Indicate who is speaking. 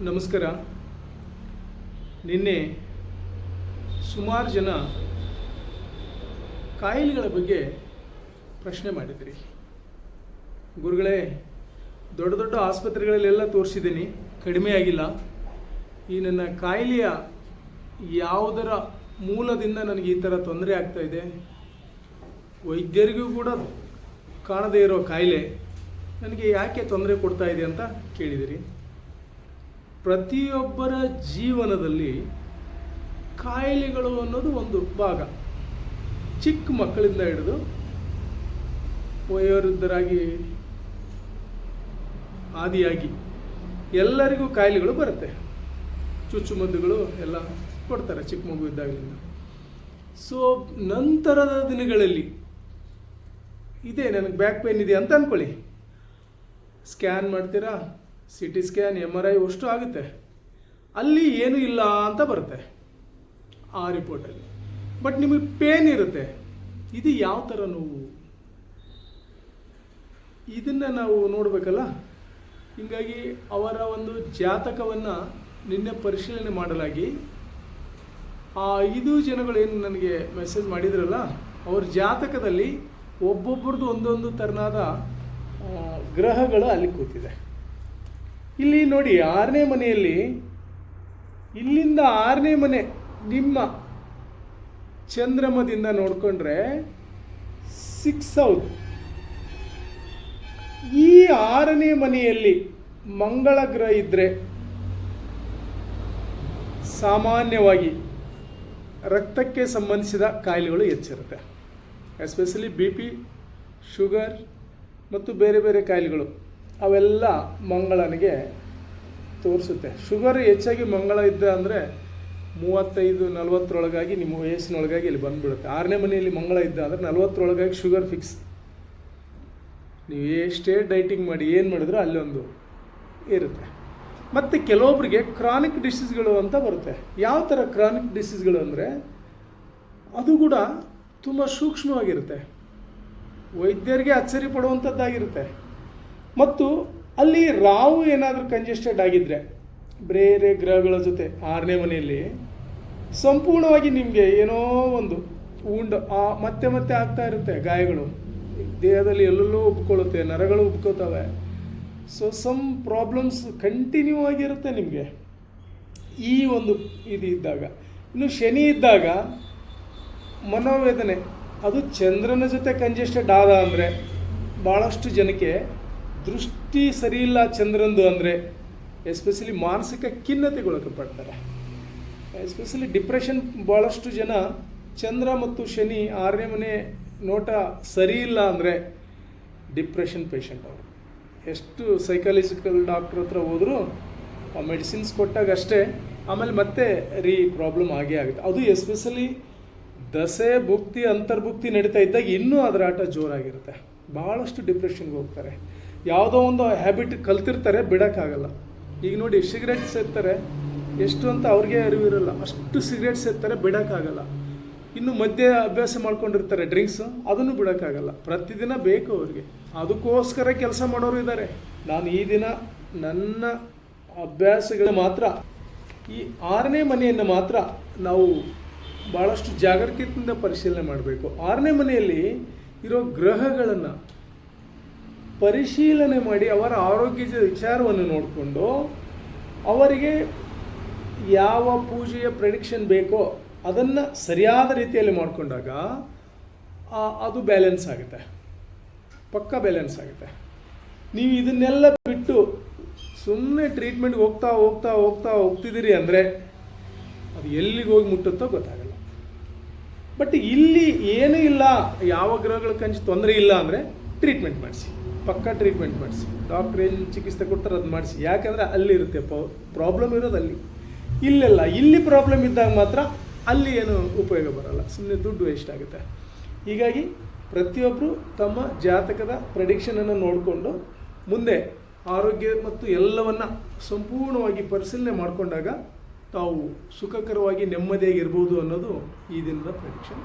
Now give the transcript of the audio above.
Speaker 1: ನಮಸ್ಕಾರ. ನಿನ್ನೆ ಸುಮಾರು ಜನ ಕಾಯಿಲೆಗಳ ಬಗ್ಗೆ ಪ್ರಶ್ನೆ ಮಾಡಿದ್ರಿ. ಗುರುಗಳೇ, ದೊಡ್ಡ ದೊಡ್ಡ ಆಸ್ಪತ್ರೆಗಳಲ್ಲೆಲ್ಲ ತೋರಿಸಿದ್ದೀನಿ, ಕಡಿಮೆ ಆಗಿಲ್ಲ. ಈ ನನ್ನ ಕಾಯಿಲೆಯ ಯಾವುದರ ಮೂಲದಿಂದ ನನಗೆ ಈ ಥರ ತೊಂದರೆ ಆಗ್ತಾಯಿದೆ, ವೈದ್ಯರಿಗೂ ಕೂಡ ಕಾಣದೇ ಇರೋ ಕಾಯಿಲೆ ನನಗೆ ಯಾಕೆ ತೊಂದರೆ ಕೊಡ್ತಾ ಇದೆ ಅಂತ ಕೇಳಿದಿರಿ. ಪ್ರತಿಯೊಬ್ಬರ ಜೀವನದಲ್ಲಿ ಕಾಯಿಲೆಗಳು ಅನ್ನೋದು ಒಂದು ಭಾಗ. ಚಿಕ್ಕ ಮಕ್ಕಳಿಂದ ಹಿಡಿದು ವಯೋವೃದ್ಧರಾಗಿ ಆದಿಯಾಗಿ ಎಲ್ಲರಿಗೂ ಕಾಯಿಲೆಗಳು ಬರುತ್ತೆ. ಚುಚ್ಚುಮದ್ದುಗಳು ಎಲ್ಲ ಕೊಡ್ತಾರೆ ಚಿಕ್ಕ ಮಗು ಇದ್ದಾಗಲಿಂದ. ಸೊ ನಂತರದ ದಿನಗಳಲ್ಲಿ ಇದೆ, ನನಗೆ ಬ್ಯಾಕ್ ಪೇನ್ ಇದೆ ಅಂತ ಅಂದ್ಕೊಳ್ಳಿ, ಸ್ಕ್ಯಾನ್ ಮಾಡ್ತೀರಾ, CT ಸ್ಕ್ಯಾನ್, MRI ಅಷ್ಟು ಆಗುತ್ತೆ, ಅಲ್ಲಿ ಏನೂ ಇಲ್ಲ ಅಂತ ಬರುತ್ತೆ ಆ ರಿಪೋರ್ಟಲ್ಲಿ. ಬಟ್ ನಿಮಗೆ ಪೇನ್ ಇರುತ್ತೆ. ಇದು ಯಾವ ಥರ ನೋವು, ಇದನ್ನು ನಾವು ನೋಡಬೇಕಲ್ಲ. ಹೀಗಾಗಿ ಅವರ ಒಂದು ಜಾತಕವನ್ನು ನಿನ್ನೆ ಪರಿಶೀಲನೆ ಮಾಡಲಾಗಿ ಆ 5 ಜನಗಳು ಏನು ನನಗೆ ಮೆಸೇಜ್ ಮಾಡಿದ್ರಲ್ಲ, ಅವ್ರ ಜಾತಕದಲ್ಲಿ ಒಬ್ಬೊಬ್ಬರದ್ದು ಒಂದೊಂದು ಥರನಾದ ಗ್ರಹಗಳು ಅಲ್ಲಿ ಕೂತಿದೆ. ಇಲ್ಲಿ ನೋಡಿ, 6ನೇ ಮನೆಯಲ್ಲಿ, ಇಲ್ಲಿಂದ 6ನೇ ಮನೆ ನಿಮ್ಮ ಚಂದ್ರಮದಿಂದ ನೋಡಿಕೊಂಡ್ರೆ 6 ಹೌದು. ಈ 6ನೇ ಮನೆಯಲ್ಲಿ ಮಂಗಳ ಗ್ರಹ ಇದ್ದರೆ ಸಾಮಾನ್ಯವಾಗಿ ರಕ್ತಕ್ಕೆ ಸಂಬಂಧಿಸಿದ ಕಾಯಿಲೆಗಳು ಹೆಚ್ಚಿರುತ್ತೆ. ಎಸ್ಪೆಷಲಿ BP, ಶುಗರ್ ಮತ್ತು ಬೇರೆ ಬೇರೆ ಕಾಯಿಲೆಗಳು ಅವೆಲ್ಲ ಮಂಗಳನಿಗೆ ತೋರಿಸುತ್ತೆ. ಶುಗರ್ ಹೆಚ್ಚಾಗಿ ಮಂಗಳ ಇದ್ದ ಅಂದರೆ 35-40 ನಿಮ್ಮ ವಯಸ್ಸಿನೊಳಗಾಗಿ ಇಲ್ಲಿ ಬಂದುಬಿಡುತ್ತೆ. 6ನೇ ಮನೆಯಲ್ಲಿ ಮಂಗಳ ಇದ್ದ ಅಂದರೆ 40 ಶುಗರ್ ಫಿಕ್ಸ್. ನೀವು ಎಷ್ಟೇ ಡೈಟಿಂಗ್ ಮಾಡಿ ಏನು ಮಾಡಿದ್ರೂ ಅಲ್ಲೊಂದು ಇರುತ್ತೆ. ಮತ್ತು ಕೆಲವೊಬ್ಬರಿಗೆ ಕ್ರಾನಿಕ್ ಡಿಸೀಸ್ಗಳು ಅಂತ ಬರುತ್ತೆ. ಯಾವ ಥರ ಕ್ರಾನಿಕ್ ಡಿಸೀಸ್ಗಳು ಅಂದರೆ ಅದು ಕೂಡ ತುಂಬ ಸೂಕ್ಷ್ಮವಾಗಿರುತ್ತೆ, ವೈದ್ಯರಿಗೆ ಅಚ್ಚರಿ ಪಡುವಂಥದ್ದಾಗಿರುತ್ತೆ. ಮತ್ತು ಅಲ್ಲಿ ರಾಹು ಏನಾದರೂ ಕಂಜೆಸ್ಟೆಡ್ ಆಗಿದ್ದರೆ ಬೇರೆ ಗ್ರಹಗಳ ಜೊತೆ 6ನೇ ಮನೆಯಲ್ಲಿ ಸಂಪೂರ್ಣವಾಗಿ ನಿಮಗೆ ಏನೋ ಒಂದು ಮತ್ತೆ ಮತ್ತೆ ಆಗ್ತಾ ಇರುತ್ತೆ. ಗಾಯಗಳು ದೇಹದಲ್ಲಿ ಎಲ್ಲೆಲ್ಲೋ ಉಬ್ಕೊಳ್ಳುತ್ತೆ, ನರಗಳು ಉಬ್ಕೋತವೆ. ಸೊ ಸಮ್ ಪ್ರಾಬ್ಲಮ್ಸ್ ಕಂಟಿನ್ಯೂ ಆಗಿರುತ್ತೆ ನಿಮಗೆ ಈ ಒಂದು ಇದು ಇದ್ದಾಗ. ಇನ್ನು ಶನಿ ಇದ್ದಾಗ ಮನೋವೇದನೆ, ಅದು ಚಂದ್ರನ ಜೊತೆ ಕಂಜೆಸ್ಟೆಡ್ ಆದ ಅಂದರೆ ಭಾಳಷ್ಟು ಜನಕ್ಕೆ ದೃಷ್ಟಿ ಸರಿಯಿಲ್ಲ ಚಂದ್ರಂದು ಅಂದರೆ ಎಸ್ಪೆಷಲಿ ಮಾನಸಿಕ ಖಿನ್ನತೆಗೊಳಗೆ ಪಡ್ತಾರೆ. Especially depression. ಭಾಳಷ್ಟು ಜನ ಚಂದ್ರ ಮತ್ತು ಶನಿ 6ನೇ ಮನೆ ನೋಟ ಸರಿಯಿಲ್ಲ ಅಂದರೆ ಡಿಪ್ರೆಷನ್ ಪೇಷಂಟ್ ಅವರು. ಎಷ್ಟು ಸೈಕಾಲಜಿಕಲ್ ಡಾಕ್ಟ್ರ್ ಹತ್ರ ಹೋದರೂ ಮೆಡಿಸಿನ್ಸ್ ಕೊಟ್ಟಾಗ ಅಷ್ಟೇ, ಆಮೇಲೆ ಮತ್ತೆ ಪ್ರಾಬ್ಲಮ್ ಆಗೇ ಆಗುತ್ತೆ. ಅದು ಎಸ್ಪೆಷಲಿ ದಸೆ ಭುಕ್ತಿ ಅಂತರ್ಭುಕ್ತಿ ನಡೀತಾ ಇದ್ದಾಗ ಇನ್ನೂ ಅದರ ಆಟ ಜೋರಾಗಿರುತ್ತೆ. ಭಾಳಷ್ಟು ಡಿಪ್ರೆಷನ್ಗೆ ಹೋಗ್ತಾರೆ. ಯಾವುದೋ ಒಂದು ಹ್ಯಾಬಿಟ್ ಕಲ್ತಿರ್ತಾರೆ, ಬಿಡೋಕ್ಕಾಗಲ್ಲ. ಈಗ ನೋಡಿ, ಸಿಗರೇಟ್ ಸೇರ್ತಾರೆ, ಎಷ್ಟು ಅಂತ ಅವ್ರಿಗೆ ಅರಿವಿರಲ್ಲ, ಅಷ್ಟು ಸಿಗರೇಟ್ ಸೇರ್ತಾರೆ, ಬಿಡೋಕ್ಕಾಗಲ್ಲ. ಇನ್ನು ಮಧ್ಯೆ ಅಭ್ಯಾಸ ಮಾಡ್ಕೊಂಡಿರ್ತಾರೆ ಡ್ರಿಂಕ್ಸು, ಅದನ್ನು ಬಿಡೋಕ್ಕಾಗಲ್ಲ. ಪ್ರತಿದಿನ ಬೇಕು ಅವ್ರಿಗೆ. ಅದಕ್ಕೋಸ್ಕರ ಕೆಲಸ ಮಾಡೋರು ಇದ್ದಾರೆ. ನಾನು ಈ ದಿನ ನನ್ನ ಅಭ್ಯಾಸಗಳು ಮಾತ್ರ, ಈ 6ನೇ ಮನೆಯನ್ನು ಮಾತ್ರ ನಾವು ಭಾಳಷ್ಟು ಜಾಗರೂಕತೆಯಿಂದ ಪರಿಶೀಲನೆ ಮಾಡಬೇಕು. 6ನೇ ಮನೆಯಲ್ಲಿ ಇರೋ ಗ್ರಹಗಳನ್ನು ಪರಿಶೀಲನೆ ಮಾಡಿ ಅವರ ಆರೋಗ್ಯದ ವಿಚಾರವನ್ನು ನೋಡಿಕೊಂಡು ಅವರಿಗೆ ಯಾವ ಪೂಜೆಯ ಪ್ರೆಡಿಕ್ಷನ್ ಬೇಕೋ ಅದನ್ನು ಸರಿಯಾದ ರೀತಿಯಲ್ಲಿ ಮಾಡಿಕೊಂಡಾಗ ಅದು ಬ್ಯಾಲೆನ್ಸ್ ಆಗುತ್ತೆ, ಪಕ್ಕಾ ಬ್ಯಾಲೆನ್ಸ್ ಆಗುತ್ತೆ. ನೀವು ಇದನ್ನೆಲ್ಲ ಬಿಟ್ಟು ಸುಮ್ಮನೆ ಟ್ರೀಟ್ಮೆಂಟ್ಗೆ ಹೋಗ್ತಿದ್ದೀರಿ ಅಂದರೆ ಅದು ಎಲ್ಲಿಗೆ ಹೋಗಿ ಮುಟ್ಟುತ್ತೋ ಗೊತ್ತಾಗಲ್ಲ. ಬಟ್ ಇಲ್ಲಿ ಏನೂ ಇಲ್ಲ, ಯಾವ ಗ್ರಹಗಳ ತೊಂದರೆ ಇಲ್ಲ ಅಂದರೆ ಟ್ರೀಟ್ಮೆಂಟ್ ಮಾಡಿಸಿ, ಪಕ್ಕಾ ಟ್ರೀಟ್ಮೆಂಟ್ ಮಾಡಿಸಿ. ಡಾಕ್ಟ್ರ್ ಏನು ಚಿಕಿತ್ಸೆ ಕೊಡ್ತಾರೆ ಅದು ಮಾಡಿಸಿ. ಯಾಕಂದರೆ ಅಲ್ಲಿರುತ್ತೆ ಪ್ರಾಬ್ಲಮ್ ಇರೋದು ಅಲ್ಲಿ. ಇಲ್ಲೆಲ್ಲ ಇಲ್ಲಿ ಪ್ರಾಬ್ಲಮ್ ಇದ್ದಾಗ ಮಾತ್ರ ಅಲ್ಲಿ ಏನು ಉಪಯೋಗ ಬರೋಲ್ಲ, ಸುಮ್ಮನೆ ದುಡ್ಡು ವೇಸ್ಟ್ ಆಗುತ್ತೆ. ಹೀಗಾಗಿ ಪ್ರತಿಯೊಬ್ಬರು ತಮ್ಮ ಜಾತಕದ ಪ್ರೆಡಿಕ್ಷನನ್ನು ನೋಡಿಕೊಂಡು ಮುಂದೆ ಆರೋಗ್ಯ ಮತ್ತು ಎಲ್ಲವನ್ನು ಸಂಪೂರ್ಣವಾಗಿ ಪರಿಶೀಲನೆ ಮಾಡಿಕೊಂಡಾಗ ತಾವು ಸುಖಕರವಾಗಿ ನೆಮ್ಮದಿಯಾಗಿರ್ಬೋದು ಅನ್ನೋದು ಈ ದಿನದ ಪ್ರೆಡಿಕ್ಷನ್.